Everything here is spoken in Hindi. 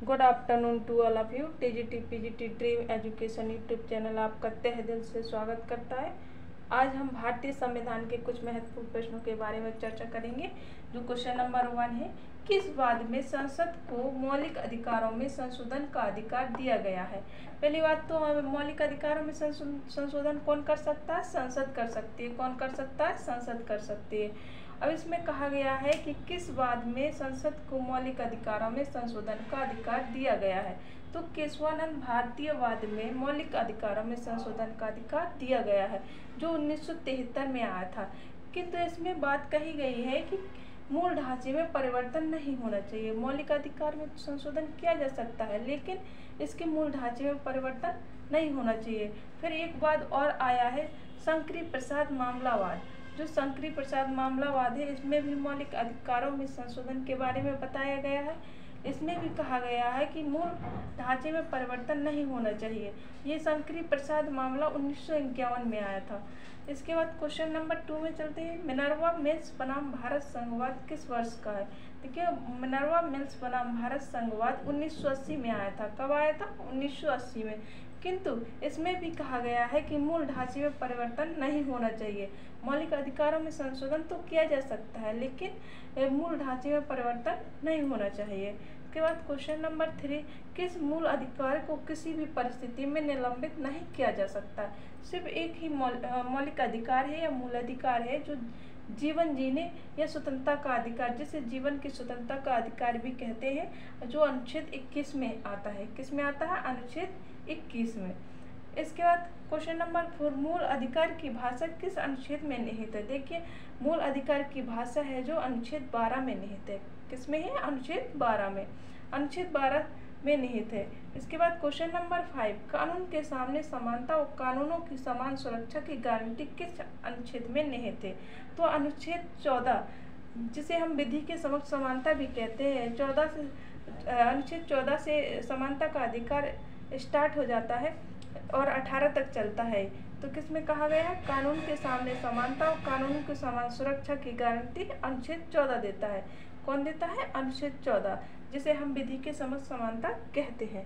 Good afternoon to all of you. TGT PGT dream education YouTube channel आपका तहे दिल से स्वागत करता है। आज हम भारतीय संविधान के कुछ महत्वपूर्ण प्रश्नों के बारे में चर्चा करेंगे। जो क्वेश्चन नंबर 1 है, किस वाद में संसद को मौलिक अधिकारों में संशोधन का अधिकार दिया गया है? पहली बात तो मौलिक अधिकारों में संशोधन कौन कर सकता है? संसद कर सकती है। कौन कर सकता है? संसद कर सकती है। अब इसमें कहा गया है कि किस वाद में संसद को मौलिक अधिकारों में संशोधन का अधिकार दिया गया है। तो केशवानंद भारतीय वाद में मौलिक अधिकारों में संशोधन का अधिकार दिया गया है, जो 1973 में आया था। किंतु इसमें बात कही गई है कि मूल ढांचे में परिवर्तन नहीं होना चाहिए। मौलिक अधिकार में संशोधन किया जा सकता है, लेकिन इसके मूल ढांचे में परिवर्तन नहीं होना चाहिए। फिर एक वाद और आया है, शंकरी प्रसाद मामलावाद। जो शंकरी प्रसाद मामलावाद है, इसमें भी मौलिक अधिकारों में संशोधन के बारे में बताया गया है। इसमें भी कहा गया है कि मूल ढांचे में परिवर्तन नहीं होना चाहिए। ये शंकरी प्रसाद मामला 1951 में आया था। इसके बाद क्वेश्चन नंबर 2 में चलते हैं। मिनर्वा मिल्स बनाम भारत संघवाद किस वर्ष का है? देखिए, मिनर्वा मिल्स बनाम भारत संघवाद 1980 में आया था। कब आया था? 1980 में। किंतु इसमें भी कहा गया है कि मूल ढांचे में परिवर्तन नहीं होना चाहिए। मौलिक अधिकारों में संशोधन तो किया जा सकता है, लेकिन मूल ढांचे में परिवर्तन नहीं होना चाहिए। इसके बाद क्वेश्चन नंबर 3, किस मूल अधिकार को किसी भी परिस्थिति में निलंबित नहीं किया जा सकता? सिर्फ एक ही मौलिक अधिकार है या मूल अधिकार है, जो जीवन जीने या स्वतंत्रता का अधिकार, जिसे जीवन की स्वतंत्रता का अधिकार भी कहते हैं, जो अनुच्छेद 21 में आता है। किस में आता है? अनुच्छेद 21 में। इसके बाद क्वेश्चन नंबर 4, मूल अधिकार की भाषा किस अनुच्छेद में निहित है? देखिए, मूल अधिकार की भाषा है जो अनुच्छेद 12 में निहित है। किस में है? अनुच्छेद 12 में। अनुच्छेद 12 में निहित है। इसके बाद क्वेश्चन नंबर 5, कानून के सामने समानता और कानूनों की समान सुरक्षा की गारंटी किस अनुच्छेद में निहित है? तो अनुच्छेद 14, जिसे हम विधि के समक्ष समानता भी कहते हैं, अनुच्छेद 14 से समानता का अधिकार स्टार्ट हो जाता है और 18 तक चलता है। तो किस में कहा गया है? कानून के सामने समानता और कानून की समान सुरक्षा की गारंटी अनुच्छेद 14 देता है। कौन देता है? अनुच्छेद 14, जिसे हम विधि के समक्ष समानता कहते हैं।